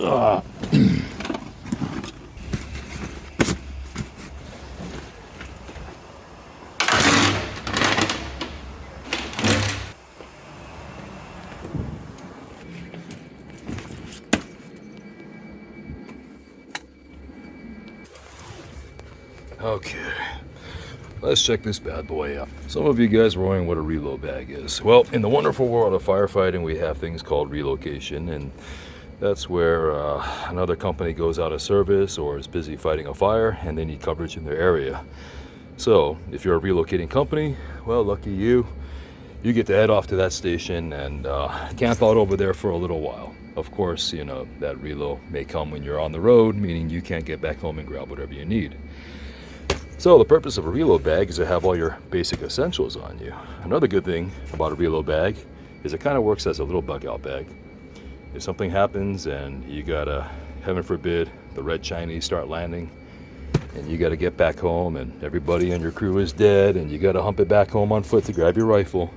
Okay, let's check this bad boy out. Some of you guys are wondering what a reload bag is. Well, in the wonderful world of firefighting, we have things called relocation, and that's where another company goes out of service or is busy fighting a fire and they need coverage in their area. So if you're a relocating company, well, lucky you, you get to head off to that station and camp out over there for a little while. Of course, you know, that relo may come when you're on the road, meaning you can't get back home and grab whatever you need. So the purpose of a reload bag is to have all your basic essentials on you. Another good thing about a reload bag is it kind of works as a little bug out bag. If something happens and you gotta, heaven forbid, the Red Chinese start landing and you gotta get back home and everybody on your crew is dead and you gotta hump it back home on foot to grab your rifle,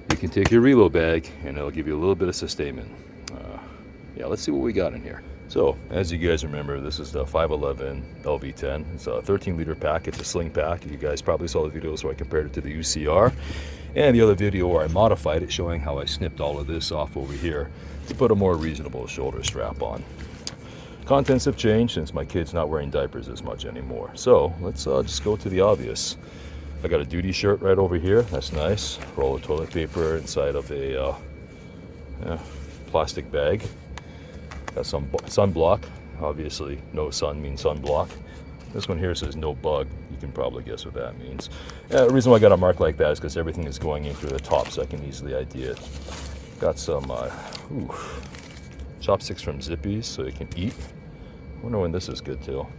you can take your reload bag and it'll give you a little bit of sustainment. Yeah, let's see what we got in here. So, as you guys remember, this is the 511 LV10. It's a 13-liter pack. It's a sling pack. You guys probably saw the video where I compared it to the UCR. And the other video where I modified it, showing how I snipped all of this off over here to put a more reasonable shoulder strap on. Contents have changed since my kid's not wearing diapers as much anymore. So, let's just go to the obvious. I got a duty shirt right over here. That's nice. Roll of toilet paper inside of a plastic bag. Got some sunblock. Obviously, no sun means sunblock. This one here says no bug. You can probably guess what that means. The reason why I got a mark like that is because everything is going in through the top, so I can easily ID it. Got some chopsticks from Zippy's, so you can eat. I wonder when this is good till.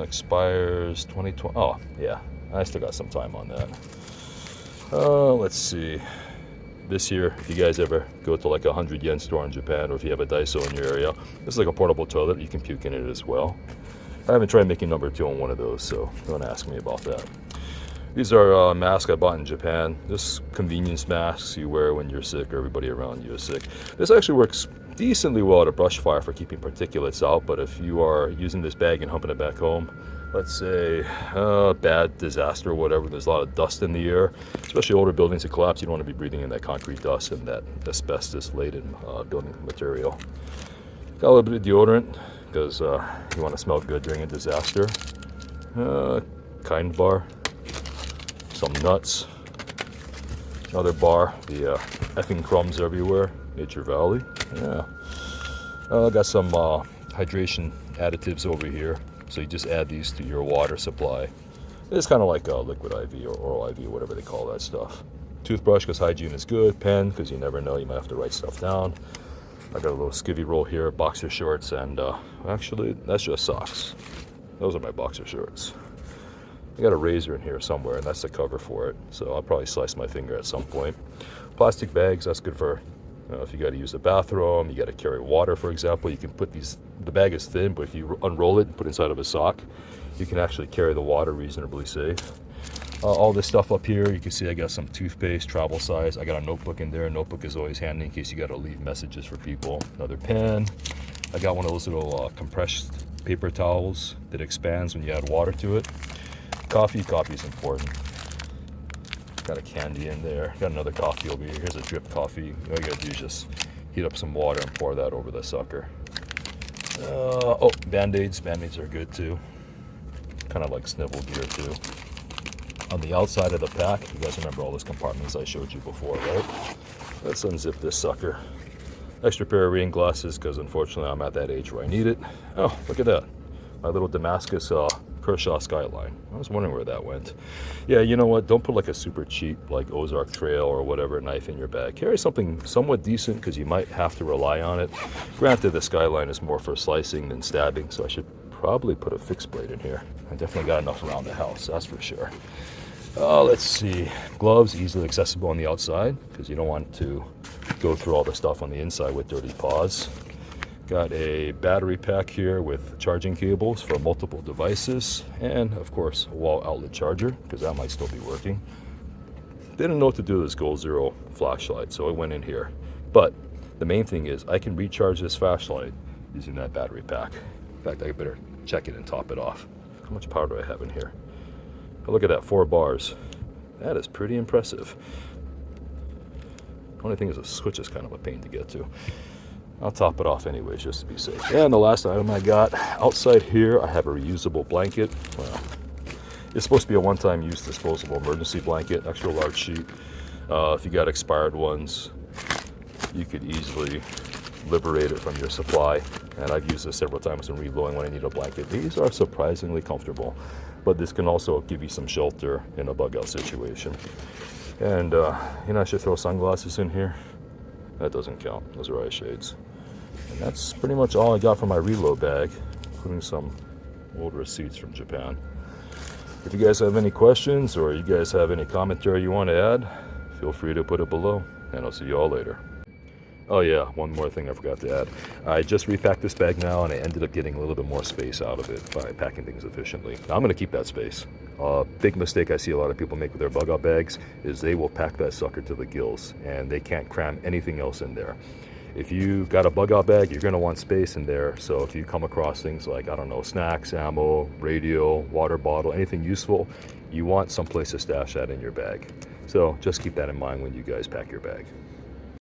Expires 2020. Oh, yeah. I still got some time on that. Let's see. This year, if you guys ever go to like a 100 yen store in Japan, or if you have a Daiso in your area, this is like a portable toilet. You can puke in it as well. I haven't tried making number 2 on one of those, so don't ask me about that. These are masks I bought in Japan. Just convenience masks you wear when you're sick or everybody around you is sick. This actually works decently well at a brush fire for keeping particulates out, but if you are using this bag and humping it back home, let's say bad disaster or whatever, there's a lot of dust in the air, especially older buildings that collapse. You don't want to be breathing in that concrete dust and that asbestos-laden building material. Got a little bit of deodorant because you want to smell good during a disaster. Kind bar, some nuts, another bar, the effing crumbs everywhere, Nature Valley. Yeah, got some hydration additives over here. So you just add these to your water supply. It's kind of like a liquid IV or oral IV, whatever they call that stuff. Toothbrush, because hygiene is good. Pen, because you never know, you might have to write stuff down. I got a little skivvy roll here, boxer shorts, and actually, that's just socks. Those are my boxer shorts. I got a razor in here somewhere, and that's the cover for it. So I'll probably slice my finger at some point. Plastic bags, that's good for if you got to use the bathroom, you got to carry water, for example. You can put these, the bag is thin, but if you unroll it and put it inside of a sock, you can actually carry the water reasonably safe. All this stuff up here, you can see I got some toothpaste, travel size. I got a notebook in there. A notebook is always handy in case you got to leave messages for people. Another pen. I got one of those little compressed paper towels that expands when you add water to it. Coffee is important. Got a candy in there. Got another coffee over here. Here's a drip coffee. All you gotta do is just heat up some water and pour that over the sucker. Oh, Band-Aids. Band-Aids are good too. Kind of like snivel gear too. On the outside of the pack, you guys remember all those compartments I showed you before, right? Let's unzip this sucker. Extra pair of reading glasses, because unfortunately I'm at that age where I need it. Oh, look at that. My little Damascus Kershaw Skyline. I was wondering where that went. Yeah, you know what? Don't put like a super cheap like Ozark Trail or whatever knife in your bag. Carry something somewhat decent because you might have to rely on it. Granted, the Skyline is more for slicing than stabbing, so I should probably put a fixed blade in here. I definitely got enough around the house, that's for sure. Let's see. Gloves, easily accessible on the outside because you don't want to go through all the stuff on the inside with dirty paws. Got a battery pack here with charging cables for multiple devices, and of course a wall outlet charger because that might still be working. Didn't know what to do with this Goal Zero flashlight, so it went in here. But The main thing is I can recharge this flashlight using that battery pack. In fact, I better check it and top it off. How much power do I have in here? Oh, look at that, 4 bars. That is pretty impressive. Only thing is the switch is kind of a pain to get to. I'll top it off anyways, just to be safe. And the last item I got, outside here, I have a reusable blanket. Well, it's supposed to be a one-time use disposable emergency blanket, extra large sheet. If you got expired ones, you could easily liberate it from your supply. And I've used this several times in reloading when I need a blanket. These are surprisingly comfortable, but this can also give you some shelter in a bug out situation. And I should throw sunglasses in here. That doesn't count, those are eye shades. And that's pretty much all I got from my reload bag, including some old receipts from Japan. If you guys have any questions or you guys have any commentary you want to add, feel free to put it below, and I'll see you all later. Oh yeah, one more thing I forgot to add. I just repacked this bag now, and I ended up getting a little bit more space out of it by packing things efficiently. Now I'm going to keep that space. Big mistake I see a lot of people make with their bug out bags is they will pack that sucker to the gills, and they can't cram anything else in there. If you got a bug out bag, you're going to want space in there. So if you come across things like, I don't know, snacks, ammo, radio, water bottle, anything useful, you want someplace to stash that in your bag. So just keep that in mind when you guys pack your bag.